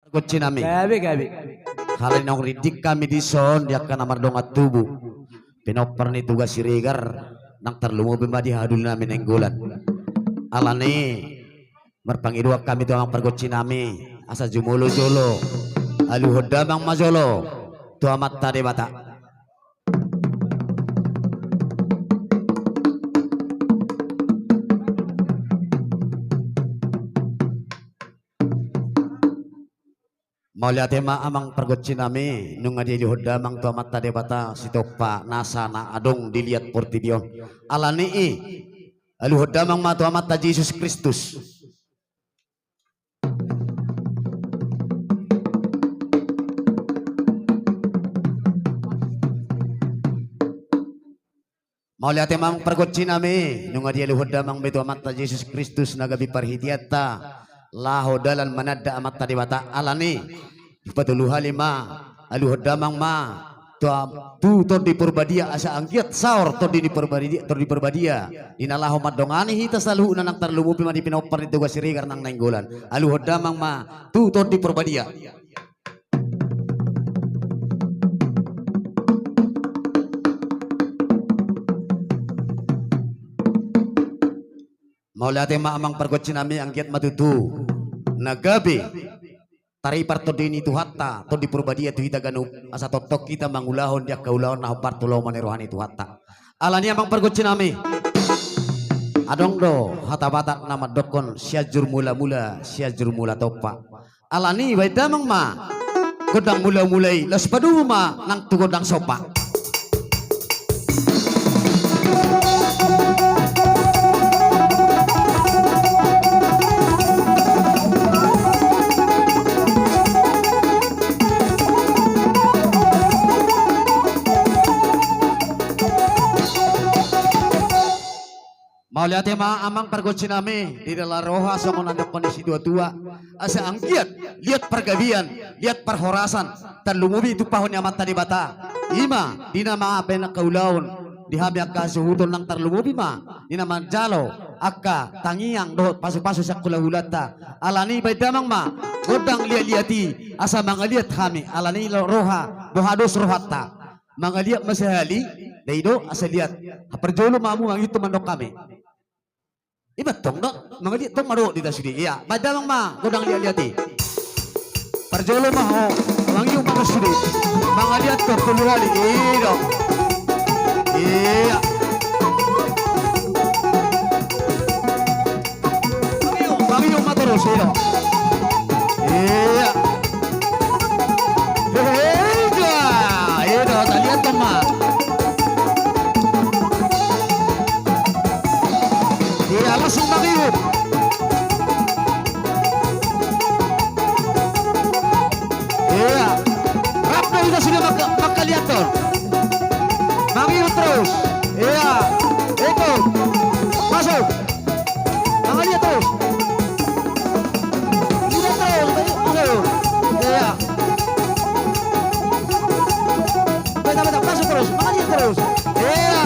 Kutsi nami. Gabi. Halin nang ridik kami di son dia kana mardongat tubuh. Pinoper ni tugas sirigar nang terlumu bimadi hadul nami nenggulan. Alani merpangidua kami tu ang pergutsi nami asa jumulo jolo. Alu hodamang majolo. Tu amat tadi bata. Maulia tema amang pergutsi nami nung adi hoda mang tu amat tadi bata sitopa nasana adong dilihat portibion alani alu hoda mang ma tu amat ta Yesus Kristus maulia tema amang pergutsi nami nung adi alu hoda mang betu amat ta Yesus Kristus nagabi parhidiata laho dalan manada amat tadi bata alani patuluh halima alu hodamang ma tu tor di perbadia asa angkiat saur tor di perbadia inalah homat dongani hita salu nanang terlumu pima di pinopar itu gasiri karena nenggolan alu hodamang ma tu tor di perbadia maulate ma amang pergotsi nami angkiat matutu nagabe tari parto dini tu hatta to di purbadia tu hita ganu asa totok kita mangulahon dia kaulahon nah partulau mane rohani tu hatta alani amang pergotsi nami adong do hata batak nama dokon siajur mula topa alani baidamang ma godang mulai las paduma nang tu godang sopa mau lihat tema amang pergotsi nami di dalam roha sama nandok kondisi dua asa angkiat lihat pergabian lihat perhorasan terlumubi itu pahon amat tadi bata ima dina ma pena kaulaun dihabi akka suhutun nang terlumubi ma dina manjalo akka tangiang dohot pasu-pasu sakula hulata alani baidamang ma godang liati asa mangaliat kami alani roha bohados rohatta mangaliat masahali daido asa lihat perjolo mamu ang itu mandok kami ibat tong dok mangaliat tong maro di tasudi iya baidamang ma godang liati perjolo maho mangiu manusudi mangaliat to tuluhali ido iya mangiu matoros ido iya ido talian tong ma iya langsung mangiu iya rapno kita sudah makaliat to mangiu terus iya ikut masuk mangaliat terus lihat terus masuk iya betul masuk terus mangaliat terus iya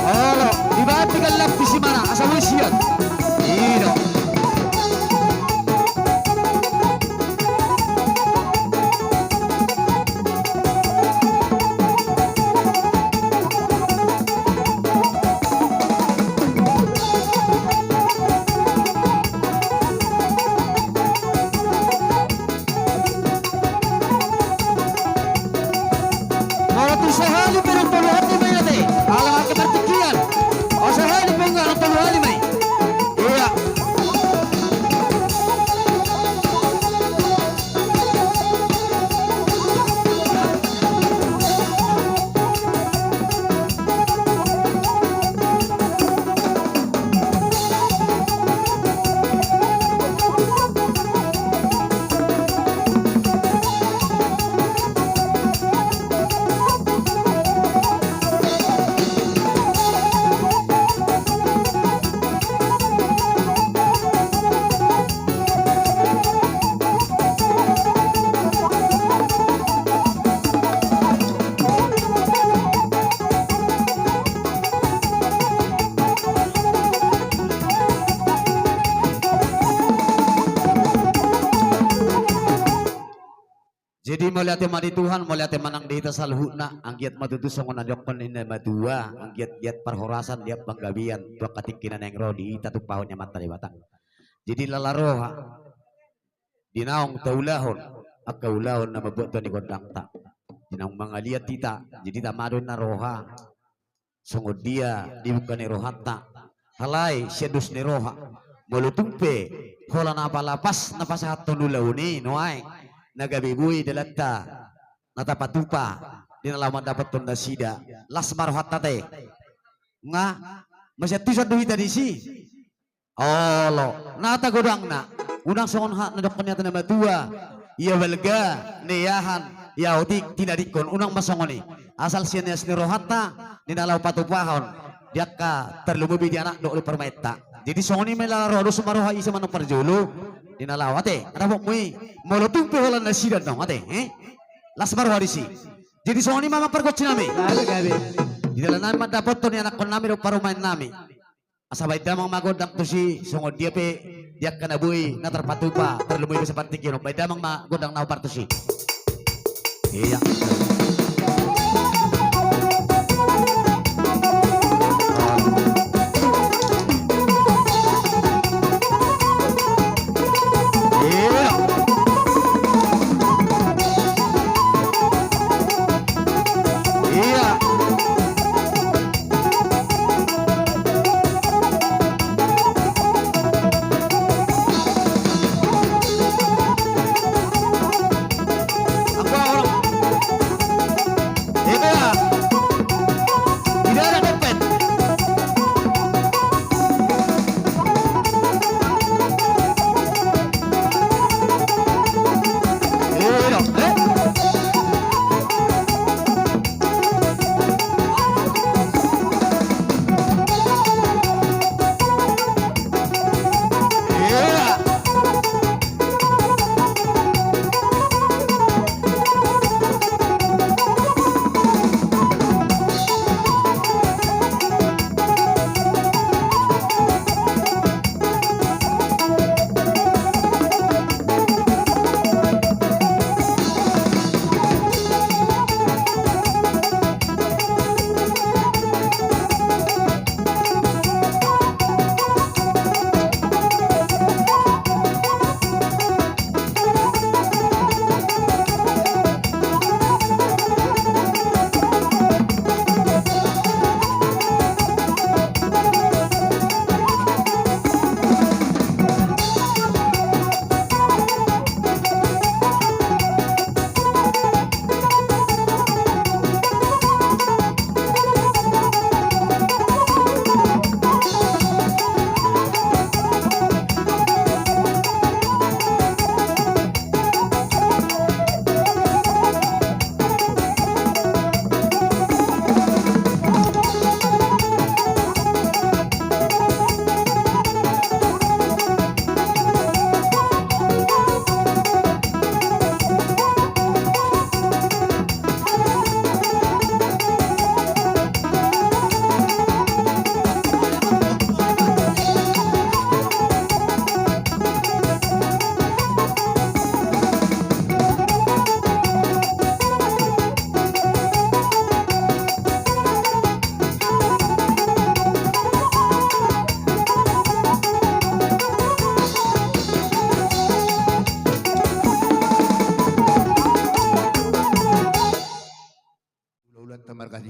halo ibarat tinggal lapis di mana asal siap iya Mau tu sehari perang tuluhan di mana deh? Alam kepertikian. Oh sehari pengen tuluhan di mana? melihat madi Tuhan, melihat manang dihita salhuna, ang giat matutusong nandok panina madua, ang giat perhorasan dia panggabian, tua katikinan yang rodi, tatupahon nya mata di batang. Jadi lalaroha, dinaong taulahon, akaulahon na mabuat to ni gondang ta. Dinaong mga liat tita, jadi tamadon na roha, sungod dia, di bukan ni rohata, halay, syadus ni roha, mulutumpe, hola na palapas, napasahat to nulauni, noay. Nagabibui dalata natapatupa dinalaman dapat tunda sida las marhat tate nga masya tusan duit tadi si Allah nata godang na unang songon ha nadok kanya tanama tua iya walga neyahan ya utik tidak dikon unang masongoni asal sianias ni rohata dinalaw patupahon dia ka terlumubi di anak do permeta jadi songoni melaro do sumaroha isa manong parjolo dinalaw ate ada mo muy molotung peholan na sidan dong ate las baru hari si jadi songoni mama pergot sinami di dalam nama dapat to ni anak kon nami do parumain nami asabay damang magodang to si songod dia pe dia kana buhi na terpatupa terlumui bisa pantik yun bay damang magodang na parto si iya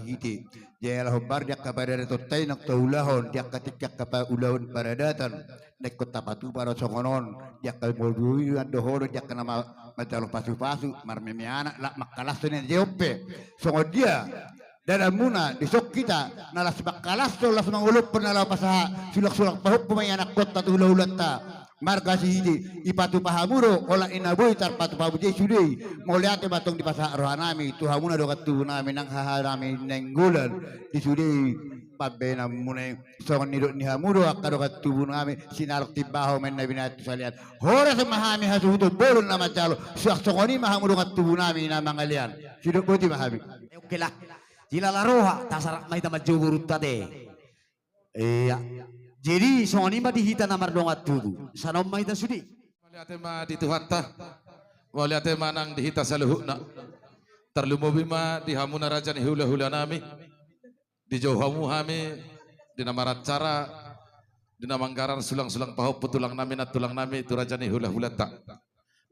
hiti jaya humbar dia kepada totai nak taulahon dia ketika kepada ulahon paradatan nek kota patu para songonon dia kalmodui dohoro dia kena macalo pasu-pasu marmemi anak lak makalas ni jope songod dia dalam muna disok kita nalas makalas to las mangulup penala pasaha sulak-sulak pahup pemain anak kota tulah-ulata marga sihidi ipatu pahamuro ola inaboy tar patu pabuje sudei moliate batong di pasar rohanami tuhamuna dokat tu nami nang haharami nenggulan di sudei pabena mune songon nidok ni hamuro akadokat tu nami sinalok tibaho men nabi natu salian hora semahami hasuhutu bolon nama calo suak songoni mahamuro kat tu nami na mangalian sidok putih mahami oke lah jila laroha tasarak mai tamat jogurut tade iya. Jadi soalnya mah dihita namar dongat tuh, sanom mah itu sudi. Melihat mah di Tuhan tah, Waliate manang dihita sa luhuna. Terlumubima di hamuna raja ni hula-hula nami. Di jauhamu hami, di nama cara, di nama anggaran sulang-sulang pahop putulang nami na tulang nami itu raja ni hula-hula tak.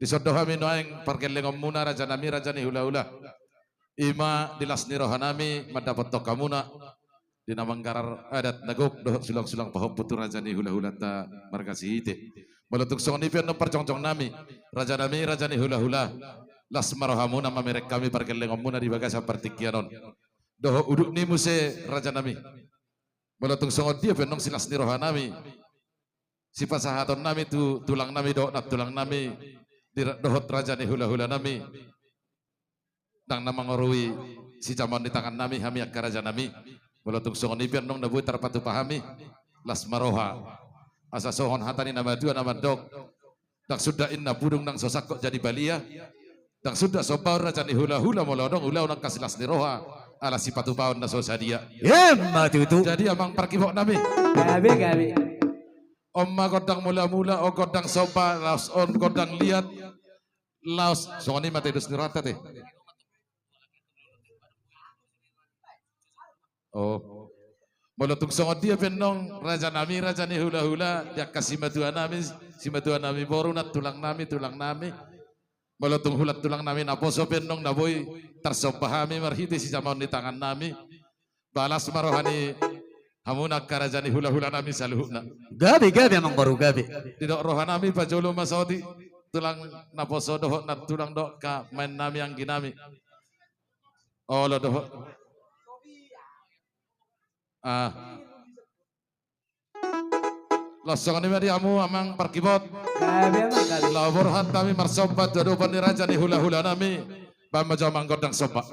Di sodoh kami noeng perkelengom muna raja nami raja ni hula-hula. Ima dilas ni rohanami mendapat tokamuna. Di nama anggaran adat nagok doh sulang-sulang pahop putu raja ni hula-hula tak markasi hite. Meletuk songon ipian no percongcong nami raja ni hula-hula. Las marohamu nama merek kami perkelengom muna di bagasa partikianon. Doh uduk ni muse raja nami. Meletung songot dia penong silas ni rohanami. Si pasahaton nami tu tulang nami doh nat tulang nami di dohot raja ni hula-hula nami. Nang nama ngorui si jaman di tangan nami hami akka raja nami. Meletung songot ni penong nabu terpatu pahami. Las maroha. Asa sohon hatani nama dua nama dok. Dak sudah inna budung nang sosak kok jadi balia. Dak sudah sopau raja ni hula-hula molodong ulau nang kasilas ni roha. Ala si patu paon na sosadia. Matutu. Jadi amang parkibok nami. Gabi. Omma godang mula-mula, o godang sopa, laos on godang liat, laos. Songoni mati dus nirata teh. Oh, meletung songot dia penong raja ni hula-hula, dia kasih matua nami, si matua nami borunat tulang nami. Meletung hulat tulang nami naposo penong naboy tersopahami marhiti si zaman di tangan nami. Balas marohani hamunak karajani hula-hula nami saluhna. Gabi amang baru gabi. Tidak rohanami pajolo masodi tulang naposo dohok na tulang dok ka main nami yang ginami. Oh lo dohok. Losong ni mari amu amang parkibot. Gabi. Labor hat kami marsobat jodoh pani raja ni hula-hula nami. Bama jamang godang sobat.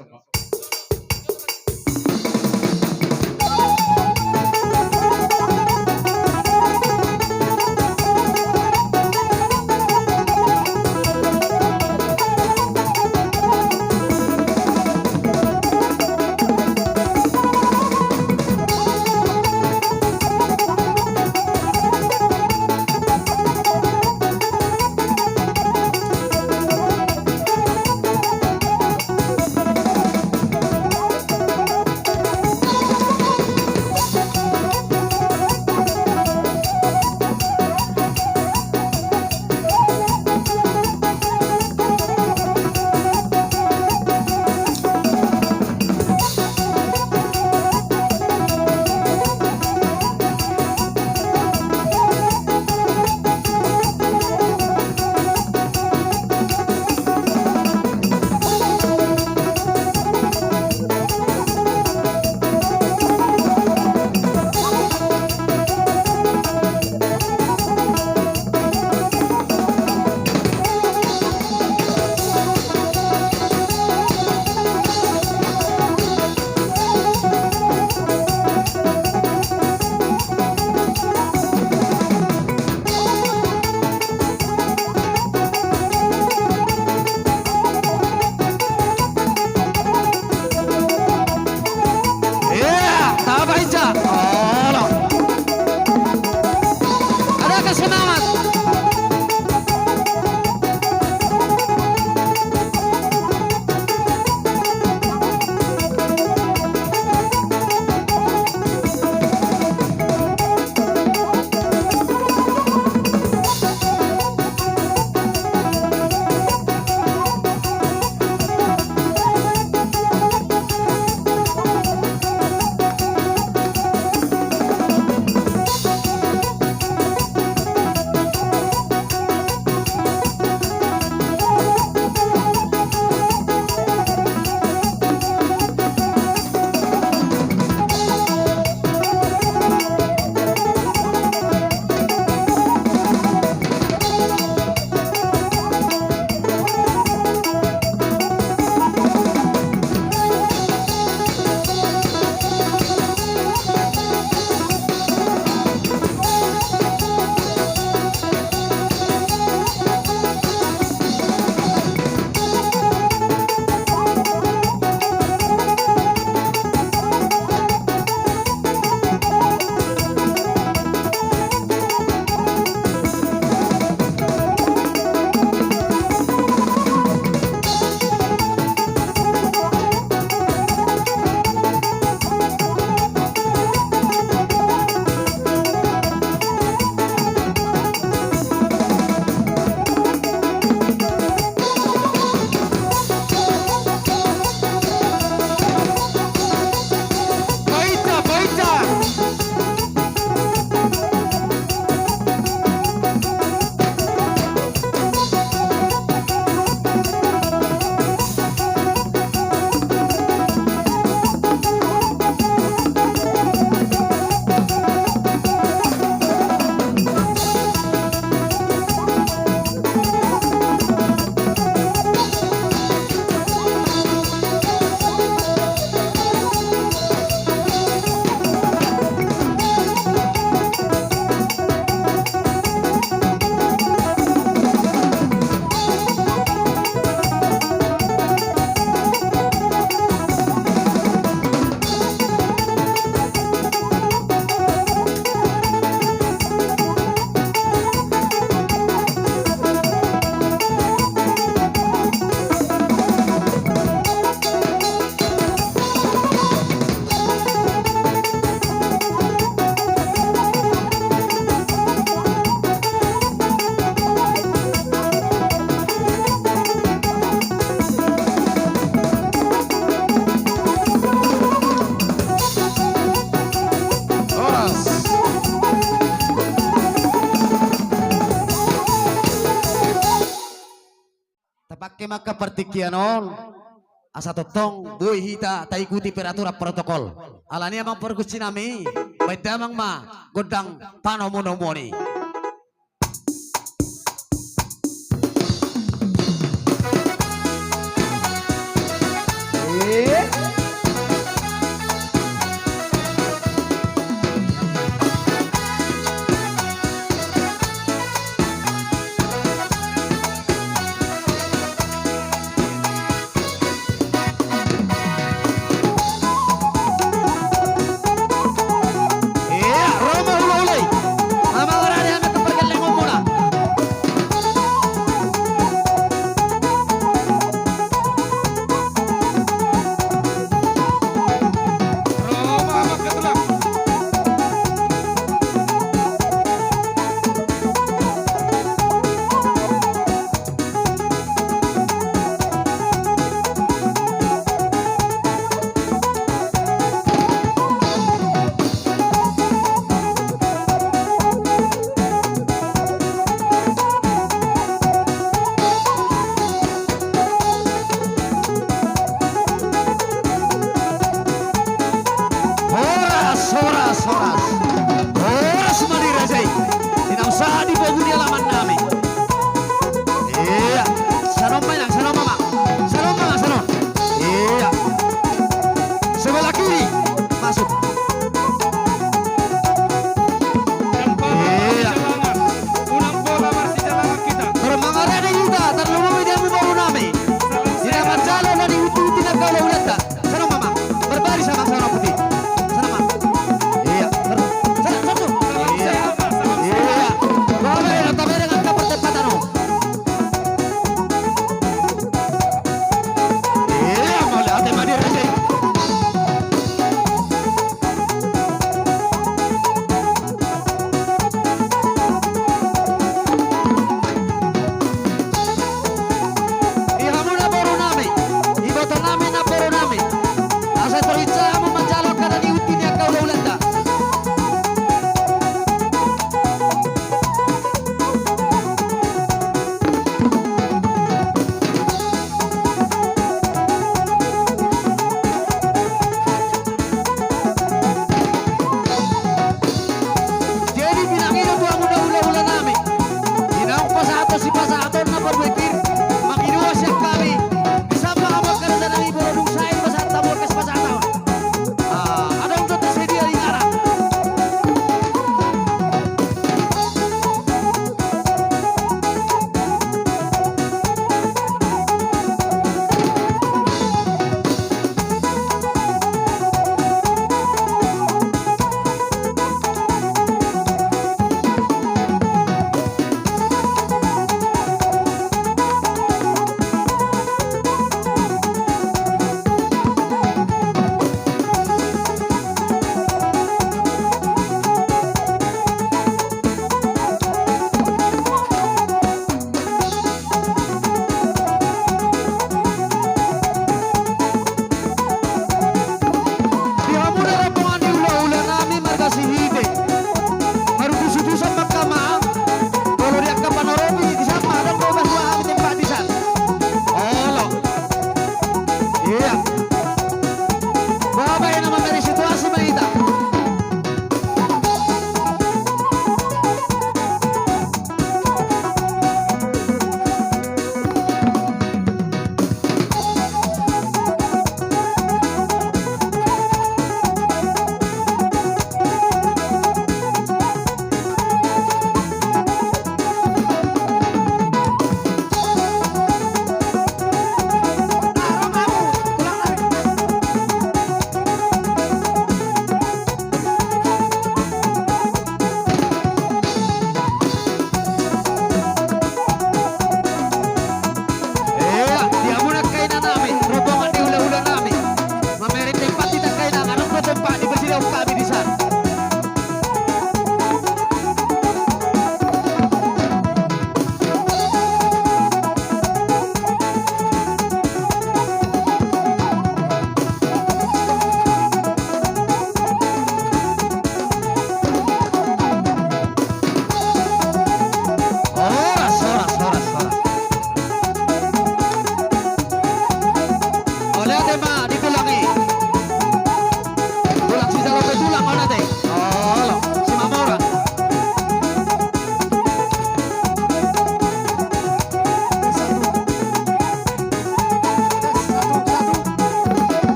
maka pertikyanon asa totong boy hita ta ikuti peraturan protokol alani amang pergusi nami baik damang ma godang panomonomoni. Horas madirajai tidak usah dibawa di halaman kami. Iya sanom banyak sanom mama sanom. Iya sebelah kiri masuk.